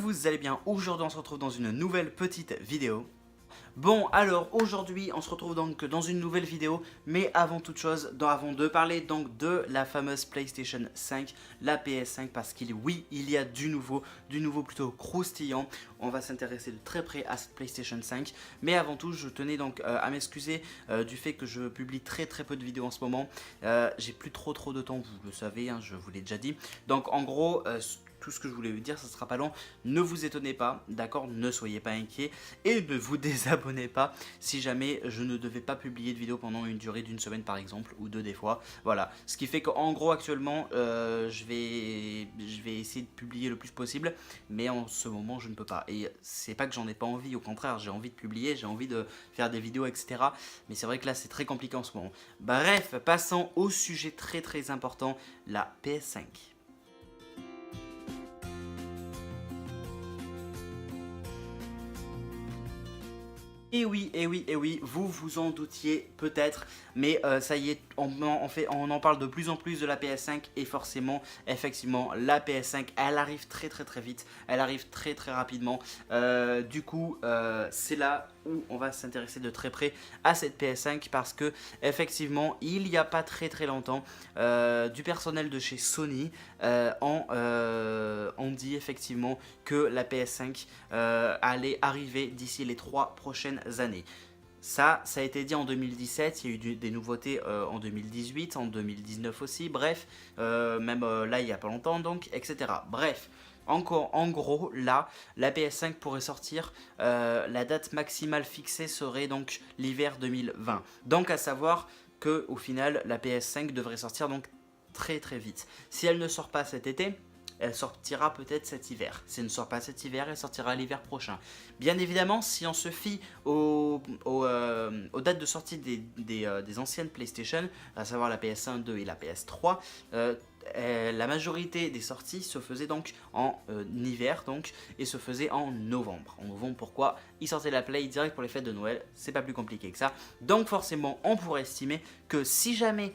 vous allez bien. Aujourd'hui on se retrouve dans une nouvelle petite vidéo. Bon alors aujourd'hui on se retrouve donc dans une nouvelle vidéo, mais avant toute chose, avant de parler donc de la fameuse PlayStation 5, la PS5, parce qu'il y a du nouveau plutôt croustillant. On va s'intéresser de très près à cette PlayStation 5, mais avant tout je tenais donc à m'excuser du fait que je publie très peu de vidéos en ce moment. J'ai plus trop de temps, vous le savez, hein, je vous l'ai déjà dit. Donc en gros tout ce que je voulais vous dire, ça sera pas long, ne vous étonnez pas, d'accord, ne soyez pas inquiets et ne vous désabonnez pas si jamais je ne devais pas publier de vidéo pendant une durée d'une semaine par exemple, ou deux des fois, voilà, ce qui fait qu'en gros actuellement je vais essayer de publier le plus possible, mais en ce moment je ne peux pas, et c'est pas que j'en ai pas envie, au contraire j'ai envie de publier, j'ai envie de faire des vidéos etc, mais c'est vrai que là c'est très compliqué en ce moment. Bref, passons au sujet très important, la PS5. Et oui, vous vous en doutiez peut-être, mais ça y est, on en parle de plus en plus de la PS5 et forcément, effectivement, la PS5, elle arrive très vite, elle arrive très rapidement. Du coup, c'est là où on va s'intéresser de très près à cette PS5 parce que effectivement, il n'y a pas très longtemps, du personnel de chez Sony on dit effectivement que la PS5 allait arriver d'ici les 3 prochaines années. Ça a été dit en 2017, il y a eu des nouveautés en 2018, en 2019 aussi, bref, même là il n'y a pas longtemps donc, etc. Bref, encore, en gros, là, la PS5 pourrait sortir, la date maximale fixée serait donc l'hiver 2020. Donc à savoir que au final, la PS5 devrait sortir donc très vite. Si elle ne sort pas cet été, elle sortira peut-être cet hiver. Si elle ne sort pas cet hiver, elle sortira l'hiver prochain. Bien évidemment, si on se fie aux dates de sortie des anciennes PlayStation, à savoir la PS1, 2 et la PS3, la majorité des sorties se faisaient donc en hiver donc, et se faisaient en novembre. En novembre, pourquoi? Ils sortaient la Play direct pour les fêtes de Noël, c'est pas plus compliqué que ça. Donc forcément, on pourrait estimer que si jamais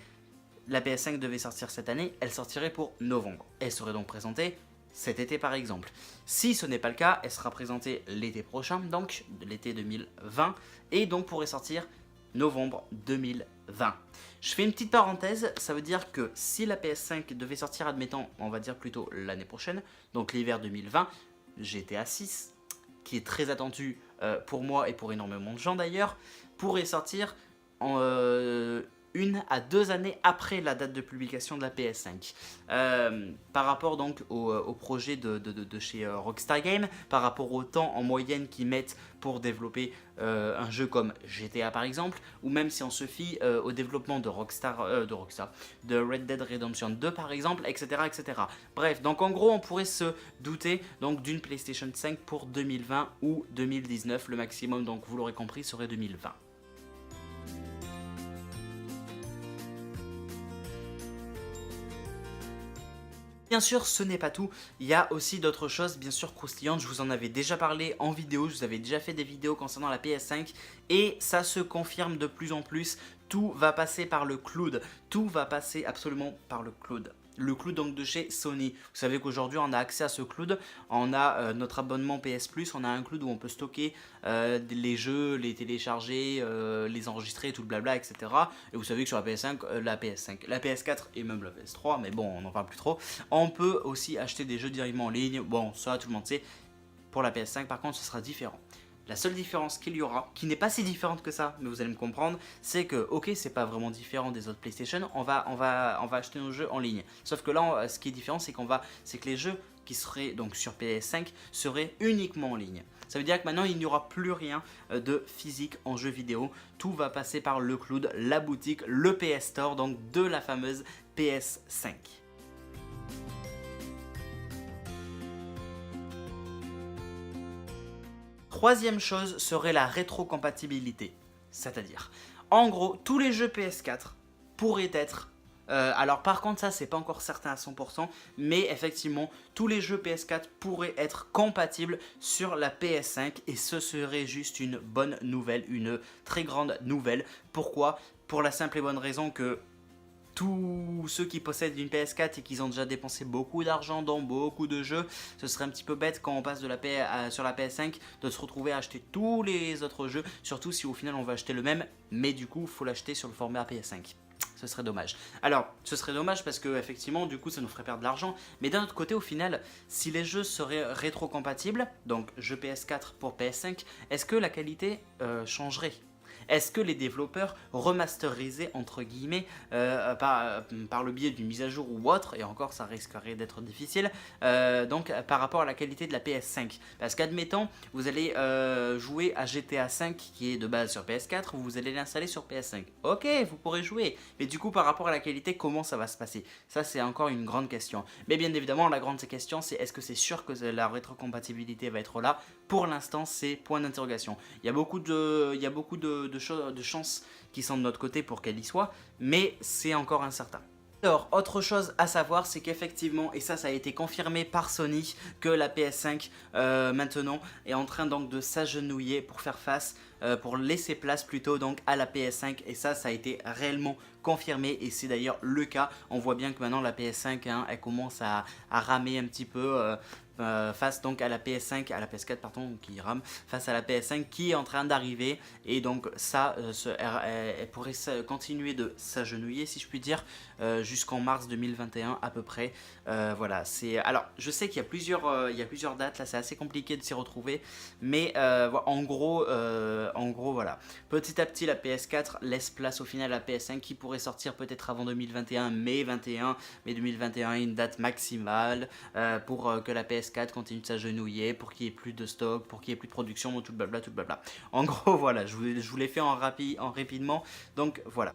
la PS5 devait sortir cette année, elle sortirait pour novembre. Elle serait donc présentée cet été par exemple. Si ce n'est pas le cas, elle sera présentée l'été prochain, donc l'été 2020, et donc pourrait sortir novembre 2020. Je fais une petite parenthèse, ça veut dire que si la PS5 devait sortir, admettons, on va dire plutôt l'année prochaine, donc l'hiver 2020, GTA 6, qui est très attendu pour moi et pour énormément de gens d'ailleurs, pourrait sortir en 1 à 2 années après la date de publication de la PS5. Par rapport donc au projet de chez Rockstar Games, par rapport au temps en moyenne qu'ils mettent pour développer un jeu comme GTA par exemple, ou même si on se fie au développement de Red Dead Redemption 2 par exemple, etc. Bref, donc en gros on pourrait se douter donc d'une PlayStation 5 pour 2020 ou 2019, le maximum donc vous l'aurez compris serait 2020. Bien sûr, ce n'est pas tout, il y a aussi d'autres choses bien sûr croustillantes, je vous en avais déjà parlé en vidéo, je vous avais déjà fait des vidéos concernant la PS5 et ça se confirme de plus en plus, tout va passer par le cloud, tout va passer absolument par le cloud. Le cloud donc de chez Sony. Vous savez qu'aujourd'hui on a accès à ce cloud, on a notre abonnement PS Plus, on a un cloud où on peut stocker les jeux, les télécharger, les enregistrer, tout le blabla, etc. Et vous savez que sur la PS5, la PS4 et même la PS3, mais bon on n'en parle plus trop, on peut aussi acheter des jeux directement en ligne, bon ça tout le monde sait. Pour la PS5 par contre ce sera différent. La seule différence qu'il y aura, qui n'est pas si différente que ça, mais vous allez me comprendre, c'est que, ok, c'est pas vraiment différent des autres PlayStation, on va acheter nos jeux en ligne. Sauf que là, ce qui est différent, c'est que les jeux qui seraient donc sur PS5 seraient uniquement en ligne. Ça veut dire que maintenant, il n'y aura plus rien de physique en jeu vidéo. Tout va passer par le cloud, la boutique, le PS Store, donc de la fameuse PS5. Troisième chose serait la rétrocompatibilité, c'est-à-dire, en gros, tous les jeux PS4 pourraient être, alors par contre ça c'est pas encore certain à 100%, mais effectivement tous les jeux PS4 pourraient être compatibles sur la PS5 et ce serait juste une bonne nouvelle, une très grande nouvelle. Pourquoi? Pour la simple et bonne raison que tous ceux qui possèdent une PS4 et qui ont déjà dépensé beaucoup d'argent dans beaucoup de jeux, ce serait un petit peu bête quand on passe de sur la PS5 de se retrouver à acheter tous les autres jeux, surtout si au final on veut acheter le même, mais du coup il faut l'acheter sur le format PS5. Ce serait dommage. Alors, ce serait dommage parce que effectivement, du coup, ça nous ferait perdre de l'argent. Mais d'un autre côté, au final, si les jeux seraient rétro-compatibles, donc jeux PS4 pour PS5, est-ce que la qualité changerait ? Est-ce que les développeurs remasterisaient entre guillemets par le biais d'une mise à jour ou autre, et encore ça risquerait d'être difficile, donc par rapport à la qualité de la PS5? Parce qu'admettons, vous allez jouer à GTA 5 qui est de base sur PS4, vous allez l'installer sur PS5. Ok, vous pourrez jouer, mais du coup par rapport à la qualité, comment ça va se passer? Ça c'est encore une grande question. Mais bien évidemment, la grande question c'est est-ce que c'est sûr que la rétrocompatibilité va être là? Pour l'instant, c'est point d'interrogation. Il y a beaucoup de chances qui sont de notre côté pour qu'elle y soit, mais c'est encore incertain. Alors, autre chose à savoir, c'est qu'effectivement, et ça a été confirmé par Sony, que la PS5 maintenant est en train donc de s'agenouiller pour faire face, pour laisser place plutôt donc à la PS5, et ça a été réellement confirmé, et c'est d'ailleurs le cas. On voit bien que maintenant la PS5, hein, elle commence à ramer un petit peu. Face donc à la PS5, à la PS4 pardon, qui rame, face à la PS5 qui est en train d'arriver, et donc ça, elle pourrait continuer de s'agenouiller si je puis dire, jusqu'en mars 2021 à peu près. Voilà, c'est. Alors, je sais qu'il y a plusieurs dates, là c'est assez compliqué de s'y retrouver, mais en gros, voilà. Petit à petit, la PS4 laisse place au final à la PS5 qui pourrait sortir peut-être avant 2021, mai 2021 est une date maximale pour que la PS4 continue de s'agenouiller, pour qu'il n'y ait plus de stock, pour qu'il n'y ait plus de production, tout blabla, tout blabla. En gros, voilà, je vous l'ai fait en rapidement, donc voilà.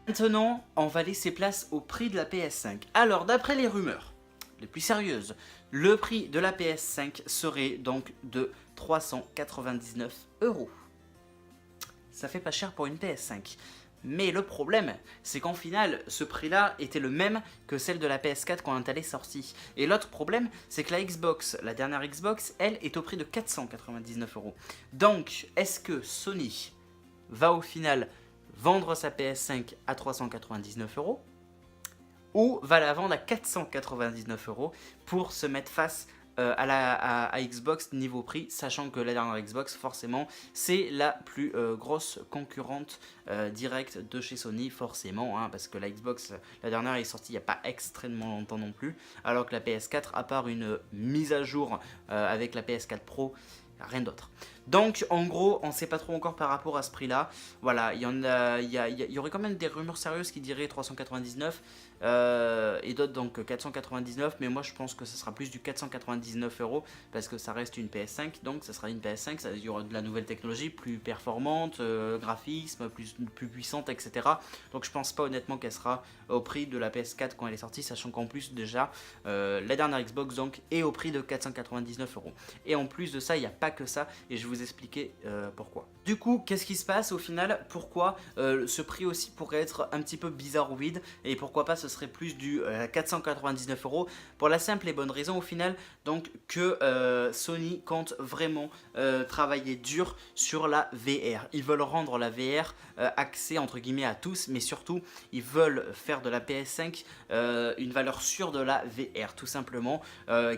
Maintenant, on va laisser place au prix de la PS5. Alors, d'après les rumeurs les plus sérieuses, le prix de la PS5 serait donc de 399 €. Ça fait pas cher pour une PS5. Mais le problème, c'est qu'en final, ce prix-là était le même que celle de la PS4 quand elle est sortie. Et l'autre problème, c'est que la Xbox, la dernière Xbox, elle, est au prix de 499 €. Donc, est-ce que Sony va au final vendre sa PS5 à 399 € ou va la vendre à 499 € pour se mettre face à Xbox niveau prix, sachant que la dernière Xbox, forcément, c'est la plus grosse concurrente directe de chez Sony, forcément, hein, parce que la Xbox, la dernière est sortie il n'y a pas extrêmement longtemps non plus, alors que la PS4, à part une mise à jour avec la PS4 Pro, rien d'autre. Donc en gros, on ne sait pas trop encore par rapport à ce prix là. Voilà, il y aurait quand même des rumeurs sérieuses qui diraient 399 et d'autres donc 499, mais moi je pense que ce sera plus du 499 € parce que ça reste une PS5, donc ça sera une PS5, il y aura de la nouvelle technologie plus performante, graphisme plus puissante, etc. Donc je pense pas honnêtement qu'elle sera au prix de la PS4 quand elle est sortie, sachant qu'en plus déjà la dernière Xbox donc est au prix de 499 €. Et en plus de ça, il n'y a pas que ça, et je vais vous expliquer pourquoi. Du coup, qu'est-ce qui se passe au final? Pourquoi ce prix aussi pourrait être un petit peu bizarroïde, et pourquoi pas ce serait plus du 499 € pour la simple et bonne raison au final donc que Sony compte vraiment travailler dur sur la VR. Ils veulent rendre la VR accès entre guillemets à tous, mais surtout ils veulent faire de la PS5 une valeur sûre de la VR, tout simplement,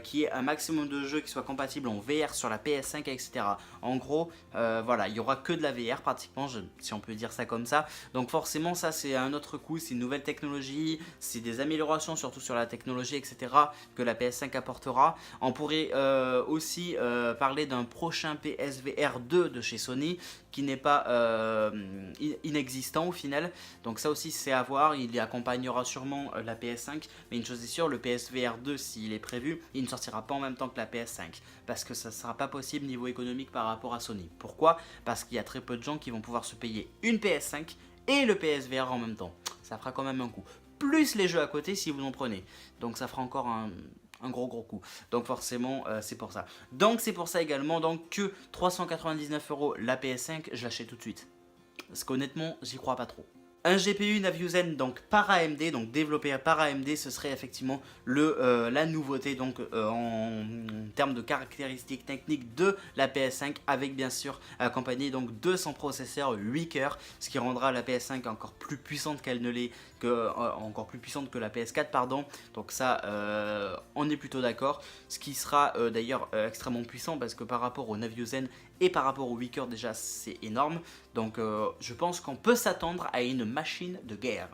qui est un maximum de jeux qui soient compatibles en VR sur la PS5, etc. En gros, voilà, il n'y aura que de la VR pratiquement, si on peut dire ça comme ça. Donc forcément, ça c'est un autre coup, c'est une nouvelle technologie, c'est des améliorations surtout sur la technologie, etc. que la PS5 apportera. On pourrait aussi parler d'un prochain PSVR 2 de chez Sony qui n'est pas inexistant au final. Donc ça aussi c'est à voir, il accompagnera sûrement la PS5, mais une chose est sûre, le PSVR 2 s'il est prévu, il ne sortira pas en même temps que la PS5 parce que ça ne sera pas possible niveau économique par rapport à Sony. Pourquoi? Parce qu'il y a très peu de gens qui vont pouvoir se payer une PS5 et le PSVR en même temps. Ça fera quand même un coup. Plus les jeux à côté si vous en prenez. Donc ça fera encore un gros coup. Donc forcément c'est pour ça. Donc c'est pour ça également donc, que 399 € la PS5, je l'achète tout de suite. Parce qu'honnêtement j'y crois pas trop. Un GPU Navision donc par AMD, donc développé par AMD, ce serait effectivement la nouveauté donc en termes de caractéristiques techniques de la PS5, avec bien sûr accompagné donc de son processeur 8 cœurs, ce qui rendra la PS5 encore plus puissante qu'elle ne l'est, encore plus puissante que la PS4 pardon. Donc ça on est plutôt d'accord, ce qui sera d'ailleurs extrêmement puissant parce que par rapport au Navision et par rapport au 8 cœurs déjà c'est énorme. Donc je pense qu'on peut s'attendre à une machine de guerre.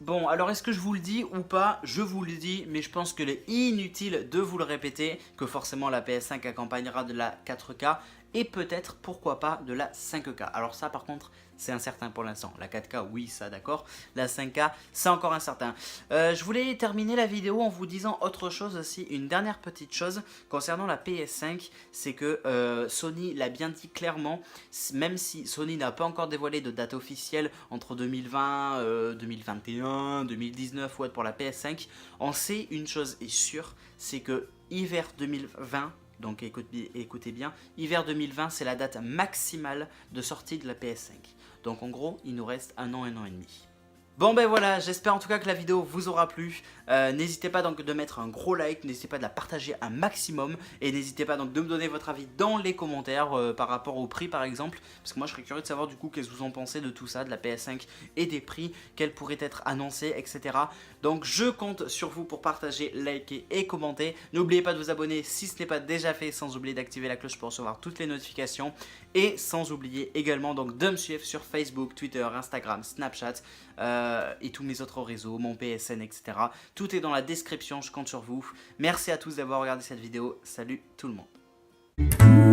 Bon, alors est-ce que je vous le dis ou pas? Je vous le dis, mais je pense qu'il est inutile de vous le répéter, que forcément la PS5 accompagnera de la 4K et peut-être, pourquoi pas, de la 5K. Alors ça par contre, c'est incertain pour l'instant. La 4K, oui, ça d'accord. La 5K, c'est encore incertain. Je voulais terminer la vidéo en vous disant autre chose aussi, une dernière petite chose concernant la PS5, c'est que Sony l'a bien dit clairement, même si Sony n'a pas encore dévoilé de date officielle entre 2020, 2021, 2019 ou autre pour la PS5, on sait une chose est sûre, c'est que hiver 2020, donc écoutez bien, hiver 2020 c'est la date maximale de sortie de la PS5. Donc en gros, il nous reste un an et demi. Bon ben voilà, j'espère en tout cas que la vidéo vous aura plu. N'hésitez pas donc de mettre un gros like, n'hésitez pas de la partager un maximum. Et n'hésitez pas donc de me donner votre avis dans les commentaires par rapport au prix par exemple. Parce que moi je serais curieux de savoir du coup qu'est-ce que vous en pensez de tout ça, de la PS5 et des prix, quels pourraient être annoncés, etc. Donc je compte sur vous pour partager, liker et commenter. N'oubliez pas de vous abonner si ce n'est pas déjà fait, sans oublier d'activer la cloche pour recevoir toutes les notifications. Et sans oublier également donc de me suivre sur Facebook, Twitter, Instagram, Snapchat et tous mes autres réseaux, mon PSN, etc. Tout est dans la description, je compte sur vous. Merci à tous d'avoir regardé cette vidéo. Salut tout le monde.